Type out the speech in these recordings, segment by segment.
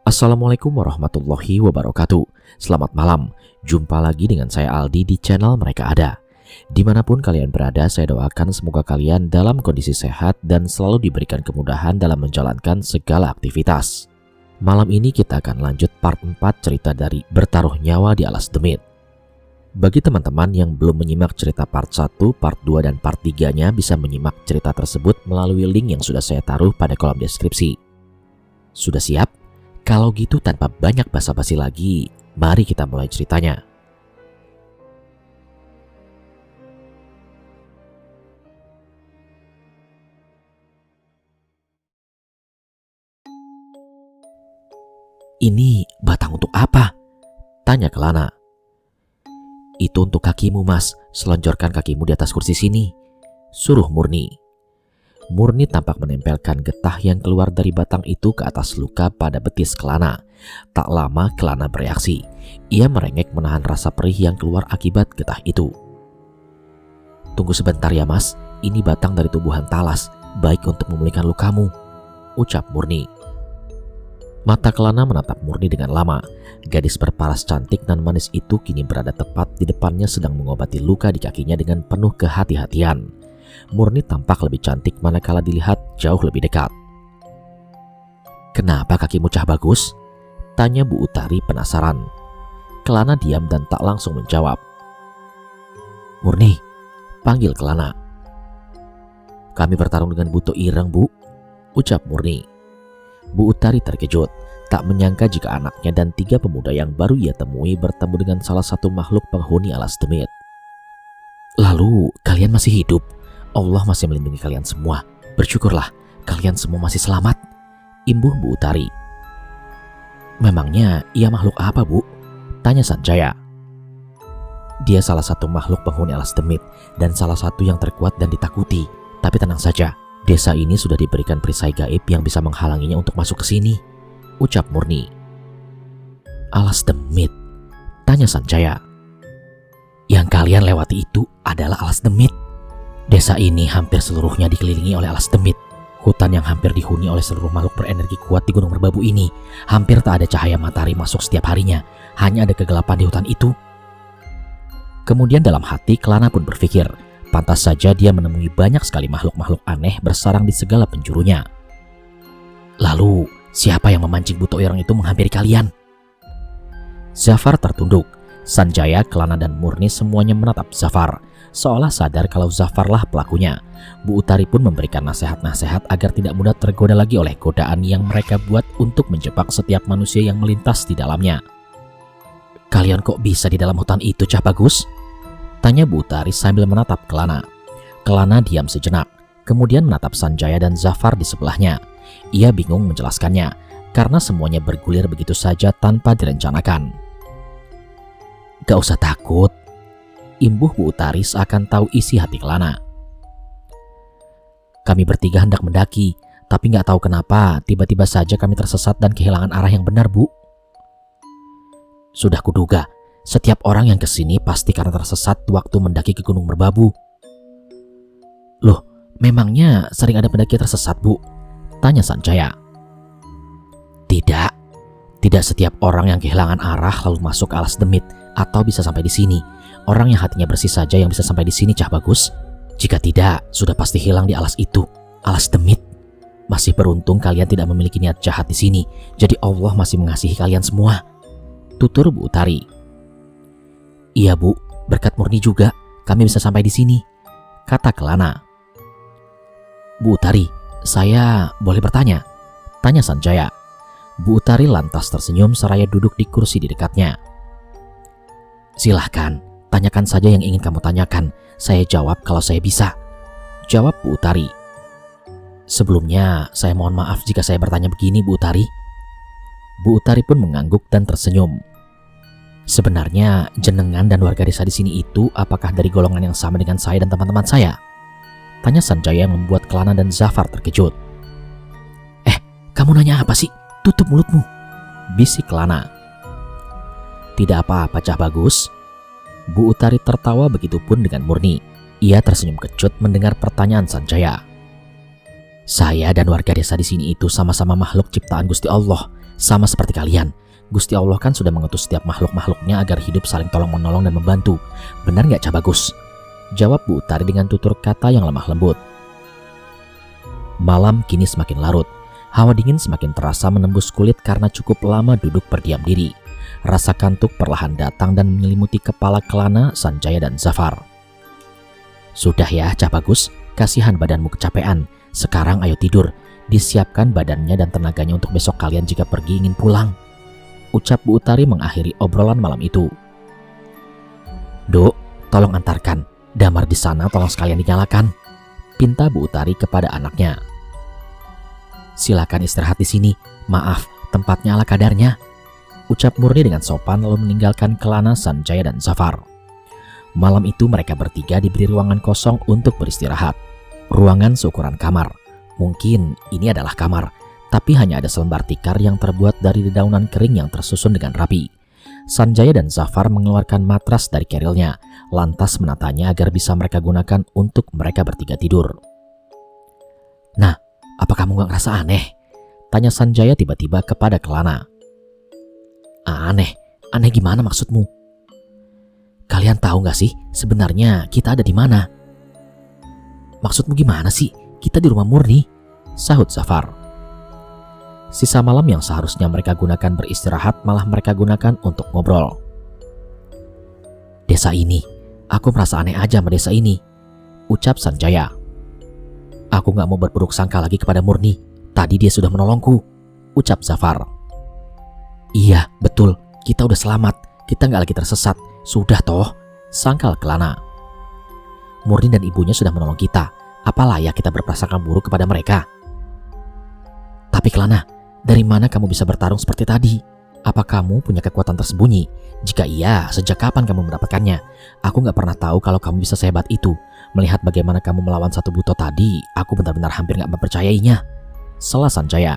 Assalamualaikum warahmatullahi wabarakatuh. Selamat malam, jumpa lagi dengan saya Aldi di channel Mereka Ada. Dimanapun kalian berada, saya doakan semoga kalian dalam kondisi sehat dan selalu diberikan kemudahan dalam menjalankan segala aktivitas. Malam ini kita akan lanjut part 4 cerita dari Bertaruh Nyawa di Alas Demit. Bagi teman-teman yang belum menyimak cerita part 1, part 2, dan part 3-nya bisa menyimak cerita tersebut melalui link yang sudah saya taruh pada kolom deskripsi. Sudah siap? Kalau gitu tanpa banyak basa-basi lagi, mari kita mulai ceritanya. Ini batang untuk apa? Tanya Kelana. Itu untuk kakimu, Mas. Selonjorkan kakimu di atas kursi sini, suruh Murni. Murni tampak menempelkan getah yang keluar dari batang itu ke atas luka pada betis Kelana. Tak lama Kelana bereaksi. Ia merengek menahan rasa perih yang keluar akibat getah itu. Tunggu sebentar ya, Mas. Ini batang dari tumbuhan talas, baik untuk memulihkan lukamu, ucap Murni. Mata Kelana menatap Murni dengan lama. Gadis berparas cantik dan manis itu kini berada tepat di depannya sedang mengobati luka di kakinya dengan penuh kehati-hatian. Murni tampak lebih cantik manakala dilihat jauh lebih dekat. Kenapa kakimu Cah Bagus? Tanya Bu Utari penasaran. Kelana diam dan tak langsung menjawab. Murni, panggil Kelana. Kami bertarung dengan Buto Ireng, Bu, ucap Murni. Bu Utari terkejut, tak menyangka jika anaknya dan 3 pemuda yang baru ia temui bertemu dengan salah satu makhluk penghuni Alas Demit. Lalu, kalian masih hidup? Allah masih melindungi kalian semua. Bersyukurlah, kalian semua masih selamat, imbuh Bu Utari. Memangnya ia makhluk apa, Bu? Tanya Sanjaya. Dia salah satu makhluk penghuni Alas Demit dan salah satu yang terkuat dan ditakuti. Tapi tenang saja, desa ini sudah diberikan perisai gaib yang bisa menghalanginya untuk masuk ke sini, ucap Murni. Alas Demit? Tanya Sanjaya. Yang kalian lewati itu adalah Alas Demit. Desa ini hampir seluruhnya dikelilingi oleh alas demit. Hutan yang hampir dihuni oleh seluruh makhluk berenergi kuat di Gunung Merbabu ini. Hampir tak ada cahaya matahari masuk setiap harinya. Hanya ada kegelapan di hutan itu. Kemudian dalam hati Kelana pun berpikir, pantas saja dia menemui banyak sekali makhluk-makhluk aneh bersarang di segala penjurunya. Lalu, siapa yang memancing Buto Ireng itu menghampiri kalian? Zafar tertunduk. Sanjaya, Kelana, dan Murni semuanya menatap Zafar, seolah sadar kalau Zafarlah pelakunya. Bu Utari pun memberikan nasihat-nasihat agar tidak mudah tergoda lagi oleh godaan yang mereka buat untuk menjebak setiap manusia yang melintas di dalamnya. Kalian kok bisa di dalam hutan itu, Cah Bagus? Tanya Bu Utari sambil menatap Kelana. Kelana diam sejenak, kemudian menatap Sanjaya dan Zafar di sebelahnya. Ia bingung menjelaskannya, karena semuanya bergulir begitu saja tanpa direncanakan. Gak usah takut, imbuh Bu Utari seakan tahu isi hati Kelana. Kami bertiga hendak mendaki, tapi gak tahu kenapa tiba-tiba saja kami tersesat dan kehilangan arah yang benar, Bu. Sudah kuduga, setiap orang yang kesini pasti karena tersesat waktu mendaki ke Gunung Merbabu. Loh, memangnya sering ada pendaki tersesat, Bu? Tanya Sanjaya. Tidak setiap orang yang kehilangan arah lalu masuk ke Alas Demit atau bisa sampai di sini. Orang yang hatinya bersih saja yang bisa sampai di sini, Cah Bagus. Jika tidak, sudah pasti hilang di alas itu, Alas Demit. Masih beruntung kalian tidak memiliki niat jahat di sini. Jadi Allah masih mengasihi kalian semua, tutur Bu Utari. Iya, Bu, berkat Murni juga kami bisa sampai di sini, kata Kelana. Bu Utari, saya boleh bertanya? Tanya Sanjaya. Bu Utari lantas tersenyum seraya duduk di kursi di dekatnya. Silahkan, tanyakan saja yang ingin kamu tanyakan. Saya jawab kalau saya bisa, jawab Bu Utari. Sebelumnya, saya mohon maaf jika saya bertanya begini, Bu Utari. Bu Utari pun mengangguk dan tersenyum. Sebenarnya, jenengan dan warga desa di sini itu apakah dari golongan yang sama dengan saya dan teman-teman saya? Tanya Sanjaya yang membuat Kelana dan Zafar terkejut. Kamu nanya apa sih? Tutup mulutmu, bisik Kelana. Tidak apa-apa, Cah Bagus. Bu Utari tertawa, begitupun dengan Murni. Ia tersenyum kecut mendengar pertanyaan Sanjaya. Saya dan warga desa di sini itu sama-sama makhluk ciptaan Gusti Allah. Sama seperti kalian, Gusti Allah kan sudah mengutus setiap makhluk-makhluknya agar hidup saling tolong-menolong dan membantu. Benar nggak, Cak Bagus? Jawab Bu Utari dengan tutur kata yang lemah lembut. Malam kini semakin larut. Hawa dingin semakin terasa menembus kulit karena cukup lama duduk berdiam diri. Rasa kantuk perlahan datang dan menyelimuti kepala Kelana, Sanjaya, dan Zafar. Sudah ya, Cak Bagus, kasihan badanmu kecapean. Sekarang ayo tidur. Disiapkan badannya dan tenaganya untuk besok kalian jika pergi ingin pulang. Ucap Bu Utari mengakhiri obrolan malam itu. Duk, tolong antarkan. Damar di sana tolong sekalian dinyalakan. Pinta Bu Utari kepada anaknya. Silakan istirahat di sini. Maaf, tempatnya ala kadarnya. Ucap Murni dengan sopan lalu meninggalkan Kelana, Sanjaya, dan Zafar. Malam itu mereka bertiga diberi ruangan kosong untuk beristirahat. Ruangan seukuran kamar. Mungkin ini adalah kamar, tapi hanya ada selembar tikar yang terbuat dari dedaunan kering yang tersusun dengan rapi. Sanjaya dan Zafar mengeluarkan matras dari kerilnya, lantas menatanya agar bisa mereka gunakan untuk mereka bertiga tidur. Nah, apa kamu gak ngerasa aneh? Tanya Sanjaya tiba-tiba kepada Kelana. Aneh? Aneh gimana maksudmu? Kalian tahu gak sih sebenarnya kita ada di mana? Maksudmu gimana sih? Kita di rumah Murni, sahut Zafar. Sisa malam yang seharusnya mereka gunakan beristirahat malah mereka gunakan untuk ngobrol. Desa ini, aku merasa aneh aja sama desa ini, ucap Sanjaya. Aku gak mau berburuk sangka lagi kepada Murni. Tadi dia sudah menolongku, ucap Zafar. Iya, betul. Kita udah selamat. Kita gak lagi tersesat. Sudah toh, sangkal Kelana. Murni dan ibunya sudah menolong kita. Apa layak kita berprasangka buruk kepada mereka? Tapi Kelana, dari mana kamu bisa bertarung seperti tadi? Apa kamu punya kekuatan tersembunyi? Jika iya, sejak kapan kamu mendapatkannya? Aku gak pernah tahu kalau kamu bisa sehebat itu. Melihat bagaimana kamu melawan satu buto tadi, aku benar-benar hampir gak mempercayainya, sela Sanjaya.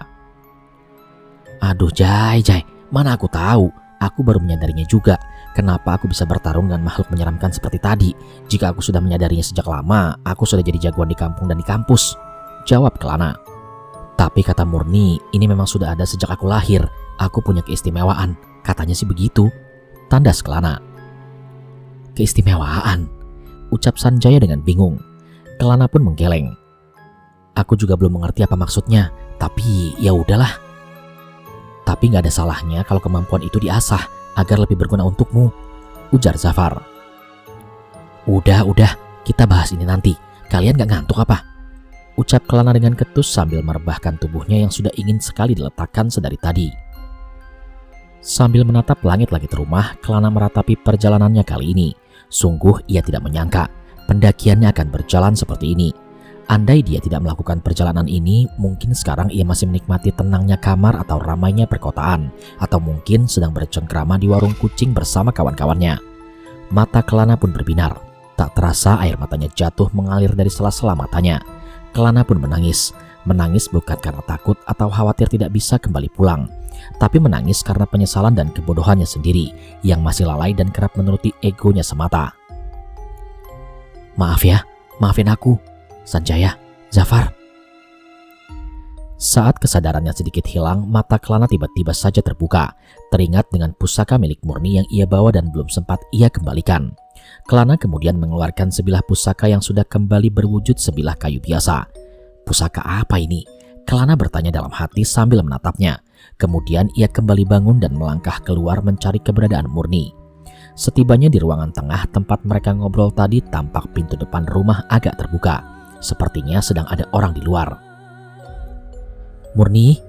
Aduh Jai, mana aku tahu. Aku baru menyadarinya juga. Kenapa aku bisa bertarung dengan makhluk menyeramkan seperti tadi? Jika aku sudah menyadarinya sejak lama, aku sudah jadi jagoan di kampung dan di kampus, jawab Kelana. Tapi kata Murni, ini memang sudah ada sejak aku lahir. Aku punya keistimewaan. Katanya sih begitu, tandas Kelana. Keistimewaan? Ucap Sanjaya dengan bingung. Kelana pun menggeleng. Aku juga belum mengerti apa maksudnya, tapi ya udahlah. Tapi gak ada salahnya kalau kemampuan itu diasah agar lebih berguna untukmu, ujar Zafar. Udah, kita bahas ini nanti. Kalian gak ngantuk apa? Ucap Kelana dengan ketus sambil merebahkan tubuhnya yang sudah ingin sekali diletakkan sedari tadi. Sambil menatap langit-langit rumah, Kelana meratapi perjalanannya kali ini. Sungguh ia tidak menyangka pendakiannya akan berjalan seperti ini. Andai dia tidak melakukan perjalanan ini, mungkin sekarang ia masih menikmati tenangnya kamar atau ramainya perkotaan, atau mungkin sedang bercengkrama di warung kucing bersama kawan-kawannya. Mata Kelana pun berbinar. Tak terasa air matanya jatuh mengalir dari sela-sela matanya. Kelana pun menangis. Menangis bukan karena takut atau khawatir tidak bisa kembali pulang, tapi menangis karena penyesalan dan kebodohannya sendiri yang masih lalai dan kerap menuruti egonya semata. Maaf ya, maafin aku, Sanjaya, Zafar. Saat kesadarannya sedikit hilang, mata Kelana tiba-tiba saja terbuka, teringat dengan pusaka milik Murni yang ia bawa dan belum sempat ia kembalikan. Kelana kemudian mengeluarkan sebilah pusaka yang sudah kembali berwujud sebilah kayu biasa. Pusaka apa ini? Kelana bertanya dalam hati sambil menatapnya. Kemudian ia kembali bangun dan melangkah keluar mencari keberadaan Murni. Setibanya di ruangan tengah tempat mereka ngobrol tadi, tampak pintu depan rumah agak terbuka. Sepertinya sedang ada orang di luar. Murni,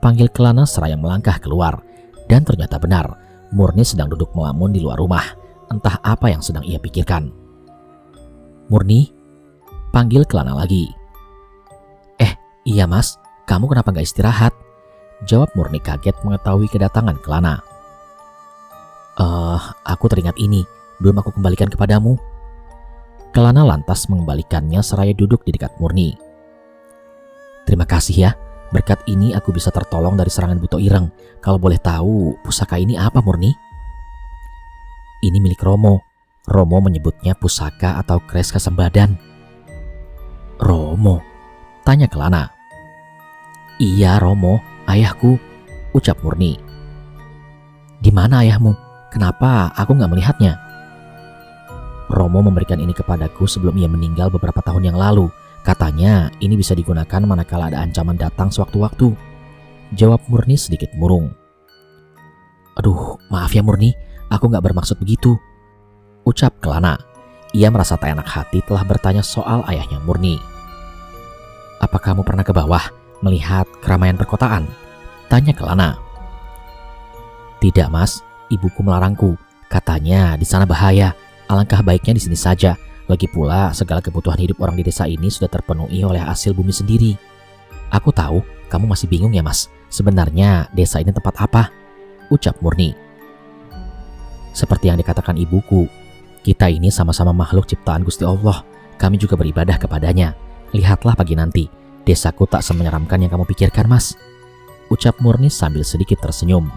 panggil Kelana seraya melangkah keluar. Dan ternyata benar, Murni sedang duduk melamun di luar rumah. Entah apa yang sedang ia pikirkan. Murni, panggil Kelana lagi. Iya mas, kamu kenapa gak istirahat? Jawab Murni kaget mengetahui kedatangan Kelana. Aku teringat ini, belum aku kembalikan kepadamu. Kelana lantas mengembalikannya seraya duduk di dekat Murni. Terima kasih ya, berkat ini aku bisa tertolong dari serangan buto ireng. Kalau boleh tahu, pusaka ini apa Murni? Ini milik Romo. Romo menyebutnya pusaka atau kres kesembadan. Romo? Tanya Kelana. Iya Romo, ayahku. ucap Murni. Di mana ayahmu? Kenapa aku nggak melihatnya? Romo memberikan ini kepadaku sebelum ia meninggal beberapa tahun yang lalu. Katanya ini bisa digunakan manakala ada ancaman datang sewaktu-waktu. Jawab Murni sedikit murung. Aduh, maaf ya Murni, aku nggak bermaksud begitu, ucap Kelana. Ia merasa tak enak hati telah bertanya soal ayahnya Murni. Apa kamu pernah ke bawah melihat keramaian perkotaan? Tanya Kelana. Tidak mas, ibuku melarangku. Katanya di sana bahaya. Alangkah baiknya di sini saja. Lagi pula segala kebutuhan hidup orang di desa ini sudah terpenuhi oleh hasil bumi sendiri. Aku tahu kamu masih bingung ya mas. Sebenarnya desa ini tempat apa? Ucap Murni. Seperti yang dikatakan ibuku, kita ini sama-sama makhluk ciptaan Gusti Allah. Kami juga beribadah kepadanya. Lihatlah pagi nanti, desaku tak semenyeramkan yang kamu pikirkan mas. Ucap Murni sambil sedikit tersenyum.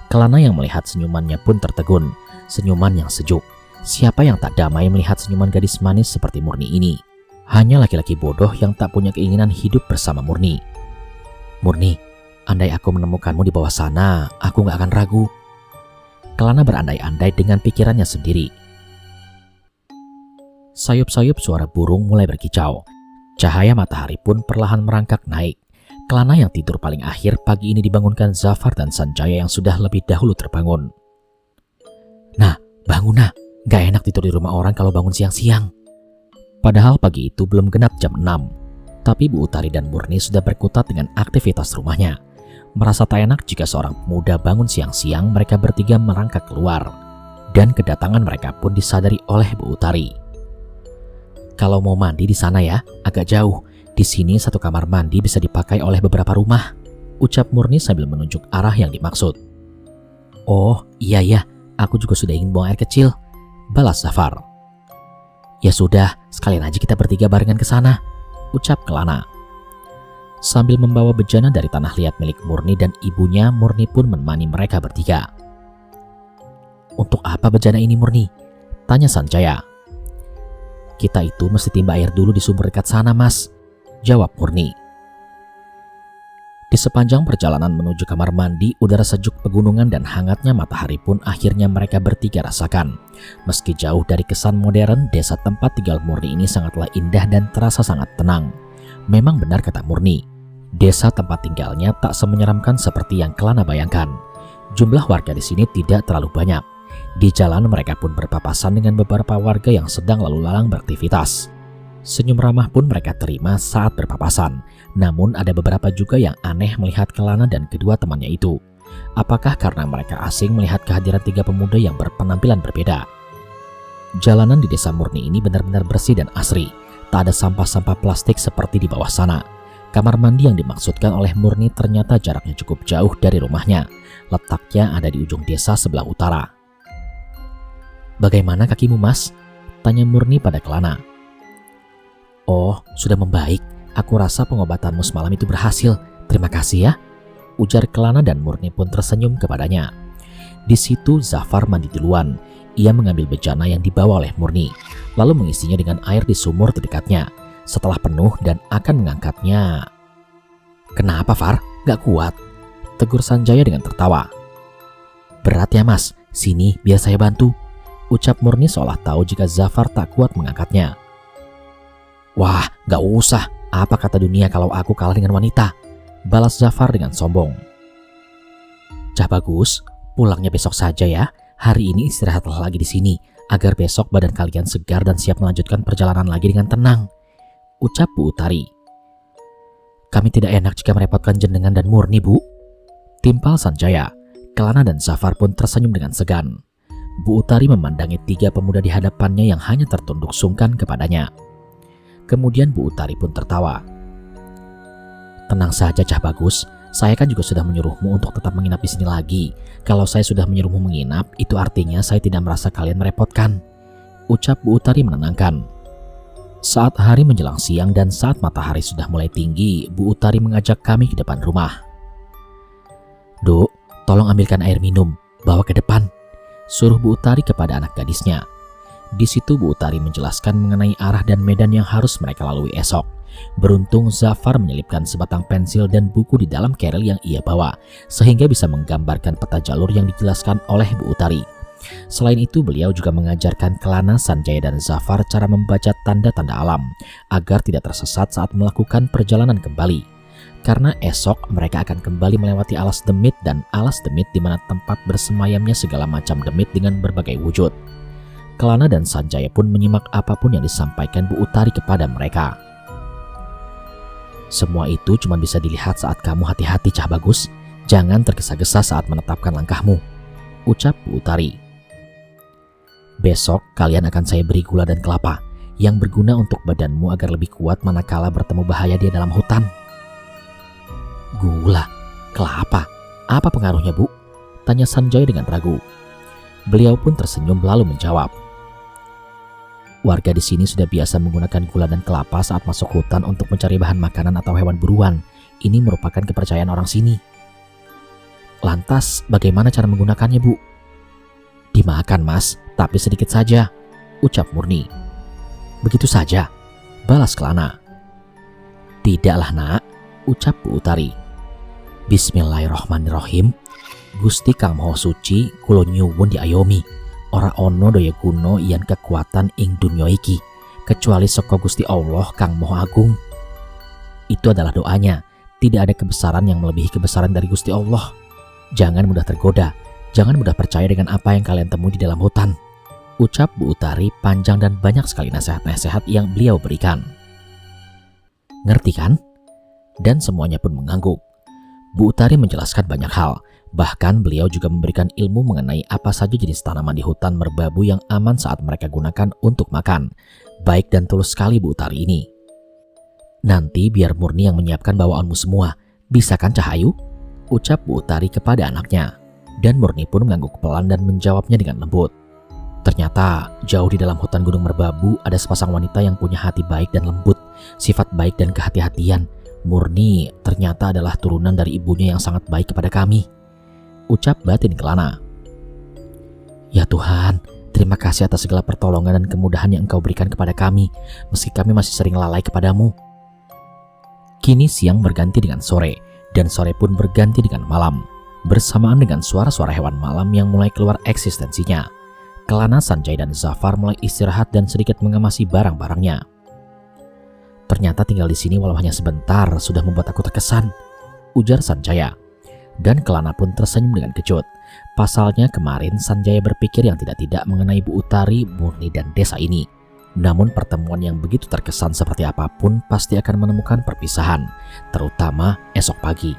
Kelana yang melihat senyumannya pun tertegun. Senyuman yang sejuk. Siapa yang tak damai melihat senyuman gadis manis seperti Murni ini? Hanya laki-laki bodoh yang tak punya keinginan hidup bersama Murni. Murni, andai aku menemukanmu di bawah sana, aku gak akan ragu. Kelana berandai-andai dengan pikirannya sendiri. Sayup-sayup suara burung mulai berkicau. Cahaya matahari pun perlahan merangkak naik. Kelana yang tidur paling akhir pagi ini dibangunkan Zafar dan Sanjaya yang sudah lebih dahulu terbangun. Nah, bangun nah. Gak enak tidur di rumah orang kalau bangun siang-siang. Padahal pagi itu belum genap jam 6. Tapi Bu Utari dan Murni sudah berkutat dengan aktivitas rumahnya. Merasa tak enak jika seorang pemuda bangun siang-siang, mereka bertiga merangkak keluar. Dan kedatangan mereka pun disadari oleh Bu Utari. Kalau mau mandi di sana ya, agak jauh. Di sini satu kamar mandi bisa dipakai oleh beberapa rumah, ucap Murni sambil menunjuk arah yang dimaksud. Oh iya, aku juga sudah ingin buang air kecil, balas Zafar. Ya sudah, sekalian aja kita bertiga barengan ke sana, ucap Kelana. Sambil membawa bejana dari tanah liat milik Murni dan ibunya, Murni pun menemani mereka bertiga. Untuk apa bejana ini Murni? Tanya Sanjaya. Kita itu mesti timba air dulu di sumber dekat sana mas, jawab Murni. Di sepanjang perjalanan menuju kamar mandi, udara sejuk pegunungan dan hangatnya matahari pun akhirnya mereka bertiga rasakan. Meski jauh dari kesan modern, desa tempat tinggal Murni ini sangatlah indah dan terasa sangat tenang. Memang benar kata Murni, desa tempat tinggalnya tak semenyeramkan seperti yang Kelana bayangkan. Jumlah warga di sini tidak terlalu banyak. Di jalan mereka pun berpapasan dengan beberapa warga yang sedang lalu lalang beraktivitas. Senyum ramah pun mereka terima saat berpapasan. Namun ada beberapa juga yang aneh melihat Kelana dan kedua temannya itu. Apakah karena mereka asing melihat kehadiran tiga pemuda yang berpenampilan berbeda? Jalanan di desa Murni ini benar-benar bersih dan asri. Tak ada sampah-sampah plastik seperti di bawah sana. Kamar mandi yang dimaksudkan oleh Murni ternyata jaraknya cukup jauh dari rumahnya. Letaknya ada di ujung desa sebelah utara. Bagaimana kakimu mas? Tanya Murni pada Kelana. Oh, sudah membaik. Aku rasa pengobatanmu semalam itu berhasil. Terima kasih ya, ujar Kelana dan Murni pun tersenyum kepadanya. Di situ Zafar mandi duluan. Ia mengambil bejana yang dibawa oleh Murni, lalu mengisinya dengan air di sumur terdekatnya. Setelah penuh dan akan mengangkatnya. Kenapa Far? Gak kuat? Tegur Sanjaya dengan tertawa. Berat ya mas, sini biar saya bantu, ucap Murni seolah tahu jika Zafar tak kuat mengangkatnya. Wah, gak usah. Apa kata dunia kalau aku kalah dengan wanita? Balas Zafar dengan sombong. Cah bagus, pulangnya besok saja ya. Hari ini istirahatlah lagi di sini, agar besok badan kalian segar dan siap melanjutkan perjalanan lagi dengan tenang, ucap Bu Utari. Kami tidak enak jika merepotkan jenengan dan Murni, Bu, timpal Sanjaya. Kelana dan Zafar pun tersenyum dengan segan. Bu Utari memandangi tiga pemuda di hadapannya yang hanya tertunduk sungkan kepadanya. Kemudian Bu Utari pun tertawa. Tenang saja Cah Bagus, saya kan juga sudah menyuruhmu untuk tetap menginap di sini lagi. Kalau saya sudah menyuruhmu menginap, itu artinya saya tidak merasa kalian merepotkan, ucap Bu Utari menenangkan. Saat hari menjelang siang dan saat matahari sudah mulai tinggi, Bu Utari mengajak kami ke depan rumah. Duk, tolong ambilkan air minum, bawa ke depan, suruh Bu Utari kepada anak gadisnya. Di situ Bu Utari menjelaskan mengenai arah dan medan yang harus mereka lalui esok. Beruntung Zafar menyelipkan sebatang pensil dan buku di dalam keril yang ia bawa, sehingga bisa menggambarkan peta jalur yang dijelaskan oleh Bu Utari. Selain itu, beliau juga mengajarkan Kelana, Sanjaya, dan Zafar cara membaca tanda-tanda alam, agar tidak tersesat saat melakukan perjalanan kembali. Karena esok mereka akan kembali melewati alas demit, dan alas demit di mana tempat bersemayamnya segala macam demit dengan berbagai wujud. Kelana dan Sanjaya pun menyimak apapun yang disampaikan Bu Utari kepada mereka. Semua itu cuma bisa dilihat saat kamu hati-hati, Cah Bagus. Jangan tergesa-gesa saat menetapkan langkahmu, ucap Bu Utari. Besok kalian akan saya beri gula dan kelapa yang berguna untuk badanmu agar lebih kuat manakala bertemu bahaya di dalam hutan. Gula, kelapa, apa pengaruhnya, Bu? Tanya Sanjaya dengan ragu. Beliau pun tersenyum lalu menjawab. Warga di sini sudah biasa menggunakan gula dan kelapa saat masuk hutan untuk mencari bahan makanan atau hewan buruan. Ini merupakan kepercayaan orang sini. Lantas, bagaimana cara menggunakannya, Bu? Dimakan, Mas, tapi sedikit saja, ucap Murni. Begitu saja, balas Kelana. Tidaklah, Nak, ucap Bu Utari. Bismillahirrohmanirrohim. Gusti Kang Maha Suci kula nyuwun diayomi. Ora ono daya guna iyan kekuatan ing dunya iki kecuali saka Gusti Allah Kang Maha Agung. Itu adalah doanya. Tidak ada kebesaran yang melebihi kebesaran dari Gusti Allah. Jangan mudah tergoda, jangan mudah percaya dengan apa yang kalian temui di dalam hutan, ucap Bu Utari panjang dan banyak sekali nasihat-nasihat yang beliau berikan. Ngerti kan? Dan semuanya pun mengangguk. Bu Utari menjelaskan banyak hal. Bahkan beliau juga memberikan ilmu mengenai apa saja jenis tanaman di hutan merbabu yang aman saat mereka gunakan untuk makan. Baik dan tulus sekali Bu Utari ini. Nanti biar Murni yang menyiapkan bawaanmu semua. Bisa kan, Cahayu? Ucap Bu Utari kepada anaknya. Dan Murni pun mengangguk pelan dan menjawabnya dengan lembut. Ternyata jauh di dalam hutan gunung merbabu ada sepasang wanita yang punya hati baik dan lembut, sifat baik dan kehati-hatian. Murni ternyata adalah turunan dari ibunya yang sangat baik kepada kami, ucap batin Kelana. Ya Tuhan, terima kasih atas segala pertolongan dan kemudahan yang Engkau berikan kepada kami, meski kami masih sering lalai kepadamu. Kini siang berganti dengan sore, dan sore pun berganti dengan malam, bersamaan dengan suara-suara hewan malam yang mulai keluar eksistensinya. Kelana, Sanjaya, dan Zafar mulai istirahat dan sedikit mengemasi barang-barangnya. Ternyata tinggal di sini walau hanya sebentar sudah membuat aku terkesan, ujar Sanjaya. Dan Kelana pun tersenyum dengan kecut. Pasalnya kemarin Sanjaya berpikir yang tidak-tidak mengenai Bu Utari, Murni, dan desa ini. Namun pertemuan yang begitu terkesan seperti apapun pasti akan menemukan perpisahan, terutama esok pagi.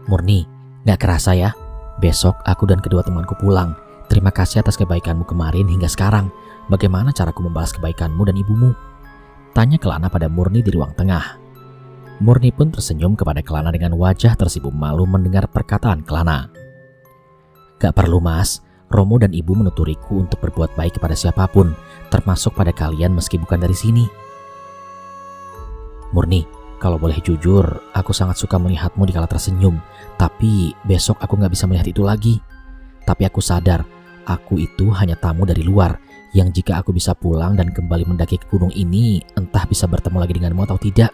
Murni, gak kerasa ya? Besok aku dan kedua temanku pulang. Terima kasih atas kebaikanmu kemarin hingga sekarang. Bagaimana caraku membalas kebaikanmu dan ibumu? Tanya Kelana pada Murni di ruang tengah. Murni pun tersenyum kepada Kelana dengan wajah tersipu malu mendengar perkataan Kelana. Gak perlu, Mas. Romo dan Ibu menuturiku untuk berbuat baik kepada siapapun, termasuk pada kalian meski bukan dari sini. Murni, kalau boleh jujur, aku sangat suka melihatmu dikala tersenyum. Tapi besok aku gak bisa melihat itu lagi. Tapi aku sadar, aku itu hanya tamu dari luar, yang jika aku bisa pulang dan kembali mendaki ke gunung ini, entah bisa bertemu lagi denganmu atau tidak.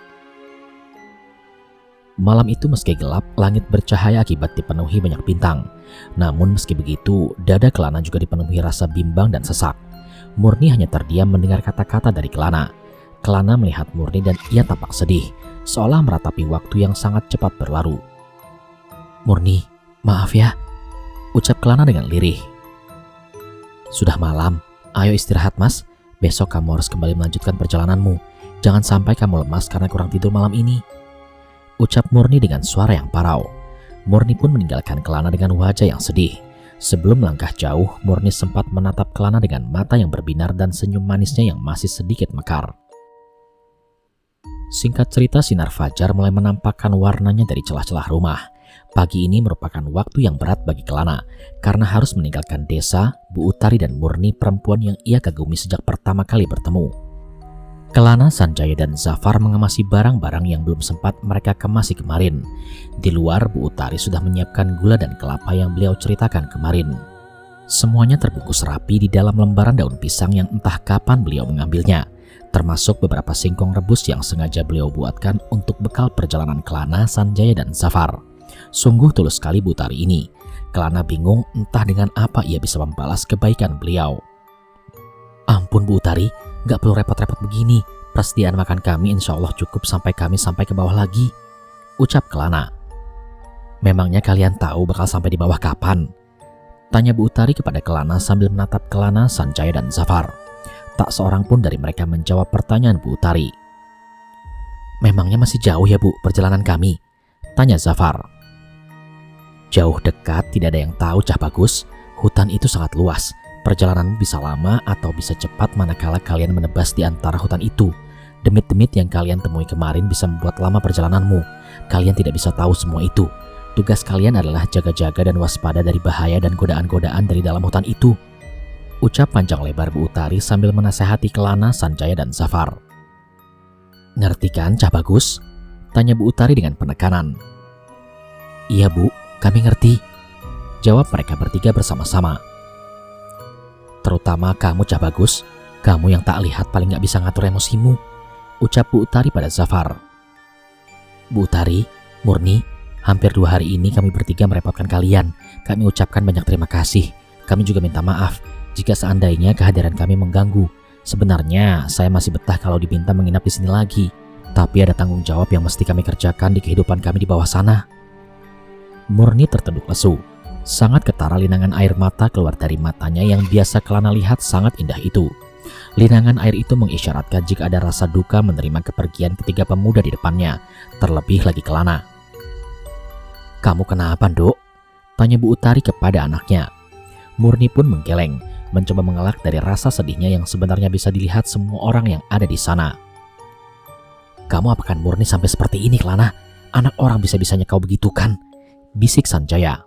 Malam itu meski gelap, langit bercahaya akibat dipenuhi banyak bintang. Namun meski begitu, dada Kelana juga dipenuhi rasa bimbang dan sesak. Murni hanya terdiam mendengar kata-kata dari Kelana. Kelana melihat Murni dan ia tampak sedih, seolah meratapi waktu yang sangat cepat berlalu. Murni, maaf ya, ucap Kelana dengan lirih. Sudah malam, ayo istirahat, Mas. Besok kamu harus kembali melanjutkan perjalananmu. Jangan sampai kamu lemas karena kurang tidur malam ini, ucap Murni dengan suara yang parau. Murni pun meninggalkan Kelana dengan wajah yang sedih. Sebelum melangkah jauh, Murni sempat menatap Kelana dengan mata yang berbinar dan senyum manisnya yang masih sedikit mekar. Singkat cerita, sinar fajar mulai menampakkan warnanya dari celah-celah rumah. Pagi ini merupakan waktu yang berat bagi Kelana karena harus meninggalkan desa, Bu Utari dan Murni, perempuan yang ia kagumi sejak pertama kali bertemu. Kelana, Sanjaya, dan Zafar mengemasi barang-barang yang belum sempat mereka kemasi kemarin. Di luar, Bu Utari sudah menyiapkan gula dan kelapa yang beliau ceritakan kemarin. Semuanya terbungkus rapi di dalam lembaran daun pisang yang entah kapan beliau mengambilnya. termasuk beberapa singkong rebus yang sengaja beliau buatkan untuk bekal perjalanan Kelana, Sanjaya, dan Zafar. Sungguh tulus sekali Bu Utari ini. Kelana bingung entah dengan apa ia bisa membalas kebaikan beliau. Ampun Bu Utari, gak perlu repot-repot begini. Persediaan makan kami insya Allah cukup sampai kami sampai ke bawah lagi, ucap Kelana. Memangnya kalian tahu bakal sampai di bawah kapan? Tanya Bu Utari kepada Kelana sambil menatap Kelana, Sanjaya, dan Zafar. Tak seorang pun dari mereka menjawab pertanyaan Bu Utari. Memangnya masih jauh ya Bu perjalanan kami? Tanya Zafar. Jauh dekat tidak ada yang tahu Cah Bagus. Hutan itu sangat luas. Perjalanan bisa lama atau bisa cepat manakala kalian menebas di antara hutan itu. Demit-demit yang kalian temui kemarin bisa membuat lama perjalananmu. Kalian tidak bisa tahu semua itu. Tugas kalian adalah jaga-jaga dan waspada dari bahaya dan godaan-godaan dari dalam hutan itu, ucap panjang lebar Bu Utari sambil menasehati Kelana, Sanjaya, dan Zafar. Ngerti kan Cah Bagus? Tanya Bu Utari dengan penekanan. Iya Bu, kami ngerti, jawab mereka bertiga bersama-sama. Terutama kamu Cah Bagus, kamu yang tak lihat paling gak bisa ngatur emosimu, ucap Bu Utari pada Zafar. Bu Utari, Murni, hampir 2 hari ini kami bertiga merepotkan kalian. Kami ucapkan banyak terima kasih. Kami juga minta maaf jika seandainya kehadiran kami mengganggu. Sebenarnya saya masih betah kalau diminta menginap di sini lagi. Tapi ada tanggung jawab yang mesti kami kerjakan di kehidupan kami di bawah sana. Murni tertunduk lesu. Sangat ketara linangan air mata keluar dari matanya yang biasa Kelana lihat sangat indah itu. Linangan air itu mengisyaratkan jika ada rasa duka menerima kepergian ketiga pemuda di depannya. Terlebih lagi Kelana. Kamu kenapa, Dok? Tanya Bu Utari kepada anaknya. Murni pun menggeleng, mencoba mengelak dari rasa sedihnya yang sebenarnya bisa dilihat semua orang yang ada di sana. Kamu apakan murni sampai seperti ini, Kelana? Anak orang bisa-bisanya kau begitu kan? Bisik Sanjaya.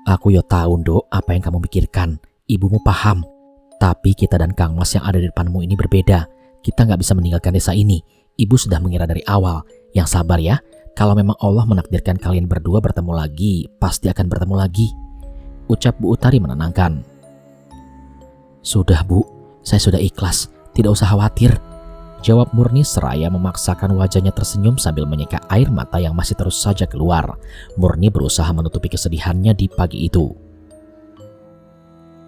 Aku yo tahu, Dok, apa yang kamu pikirkan. Ibumu paham. Tapi kita dan Kang Mas yang ada di depanmu ini berbeda. Kita nggak bisa meninggalkan desa ini. Ibu sudah mengira dari awal. Yang sabar ya. Kalau memang Allah menakdirkan kalian berdua bertemu lagi, pasti akan bertemu lagi, ucap Bu Utari menenangkan. Sudah Bu, saya sudah ikhlas, tidak usah khawatir, jawab Murni seraya memaksakan wajahnya tersenyum sambil menyeka air mata yang masih terus saja keluar. Murni berusaha menutupi kesedihannya di pagi itu.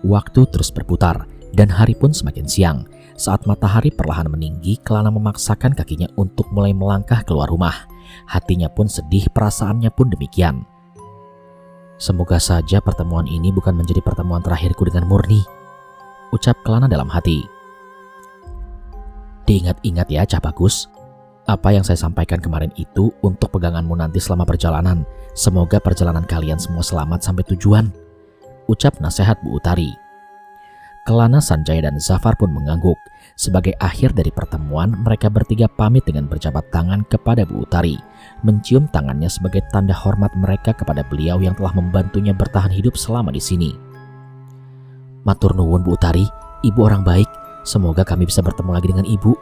Waktu terus berputar dan hari pun semakin siang. Saat matahari perlahan meninggi, Kelana memaksakan kakinya untuk mulai melangkah keluar rumah. Hatinya pun sedih, perasaannya pun demikian. Semoga saja pertemuan ini bukan menjadi pertemuan terakhirku dengan Murni, ucap Kelana dalam hati. Diingat-ingat ya Cah Bagus, apa yang saya sampaikan kemarin itu untuk peganganmu nanti selama perjalanan. Semoga perjalanan kalian semua selamat sampai tujuan, ucap nasihat Bu Utari. Kelana, Sanjaya, dan Zafar pun mengangguk. Sebagai akhir dari pertemuan, mereka bertiga pamit dengan berjabat tangan kepada Bu Utari, mencium tangannya sebagai tanda hormat mereka kepada beliau yang telah membantunya bertahan hidup selama di sini. Matur nuwun Bu Utari, Ibu orang baik. Semoga kami bisa bertemu lagi dengan Ibu.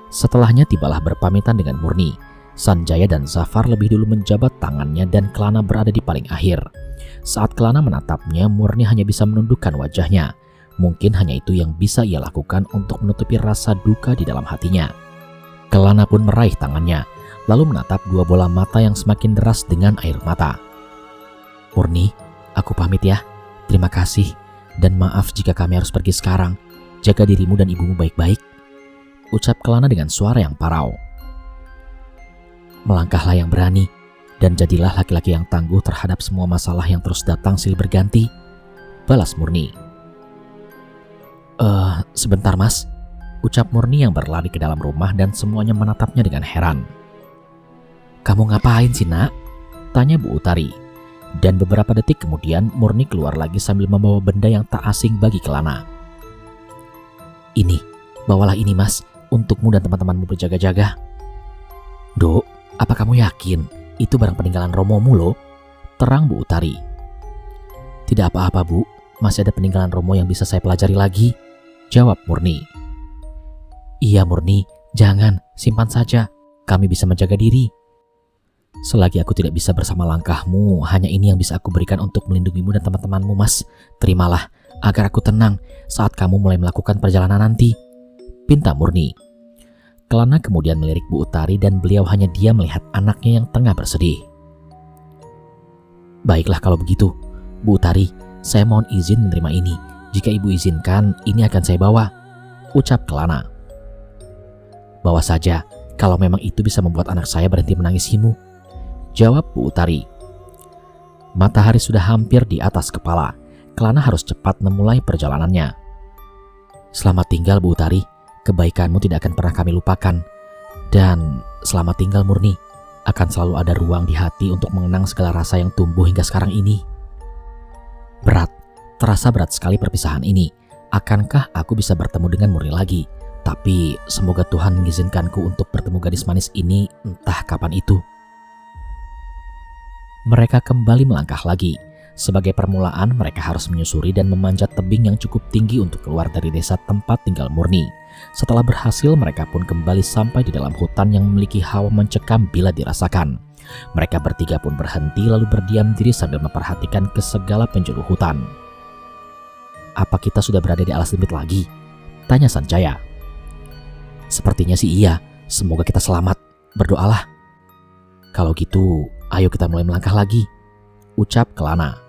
Setelahnya tibalah berpamitan dengan Murni. Sanjaya dan Zafar lebih dulu menjabat tangannya dan Kelana berada di paling akhir. Saat Kelana menatapnya, Murni hanya bisa menundukkan wajahnya. Mungkin hanya itu yang bisa ia lakukan untuk menutupi rasa duka di dalam hatinya. Kelana pun meraih tangannya, lalu menatap dua bola mata yang semakin deras dengan air mata. Murni, aku pamit ya. Terima kasih, dan maaf jika kami harus pergi sekarang. Jaga dirimu dan ibumu baik-baik, ucap Kelana dengan suara yang parau. Melangkahlah yang berani, dan jadilah laki-laki yang tangguh terhadap semua masalah yang terus datang silih berganti, balas Murni. Sebentar Mas, ucap Murni yang berlari ke dalam rumah dan semuanya menatapnya dengan heran. Kamu ngapain sih nak? Tanya Bu Utari. Dan beberapa detik kemudian Murni keluar lagi sambil membawa benda yang tak asing bagi Kelana. Ini, bawalah ini Mas, untukmu dan teman-temanmu berjaga-jaga. Dok, apa kamu yakin itu barang peninggalan Romomu loh? Terang Bu Utari. Tidak apa-apa Bu, masih ada peninggalan Romo yang bisa saya pelajari lagi, jawab Murni. Iya Murni, jangan, simpan saja, kami bisa menjaga diri. Selagi aku tidak bisa bersama langkahmu, hanya ini yang bisa aku berikan untuk melindungimu dan teman-temanmu Mas. Terimalah, agar aku tenang saat kamu mulai melakukan perjalanan nanti, pinta Murni. Kelana kemudian melirik Bu Utari dan beliau hanya diam melihat anaknya yang tengah bersedih. Baiklah kalau begitu, Bu Utari, saya mohon izin menerima ini. Jika ibu izinkan, ini akan saya bawa, ucap Kelana. Bawa saja, kalau memang itu bisa membuat anak saya berhenti menangis himu, jawab Bu Utari. Matahari sudah hampir di atas kepala. Kelana harus cepat memulai perjalanannya. Selamat tinggal Bu Utari, kebaikanmu tidak akan pernah kami lupakan. Dan selamat tinggal Murni, akan selalu ada ruang di hati untuk mengenang segala rasa yang tumbuh hingga sekarang ini. Berat, terasa berat sekali perpisahan ini. Akankah aku bisa bertemu dengan Murni lagi? Tapi semoga Tuhan mengizinkanku untuk bertemu gadis manis ini entah kapan itu. Mereka kembali melangkah lagi. Sebagai permulaan, mereka harus menyusuri dan memanjat tebing yang cukup tinggi untuk keluar dari desa tempat tinggal Murni. Setelah berhasil, mereka pun kembali sampai di dalam hutan yang memiliki hawa mencekam bila dirasakan. Mereka bertiga pun berhenti lalu berdiam diri sambil memperhatikan ke segala penjuru hutan. Apa kita sudah berada di alas demit lagi? Tanya Sanjaya. Sepertinya sih iya, semoga kita selamat. Berdoalah. Kalau gitu, ayo kita mulai melangkah lagi, ucap Kelana.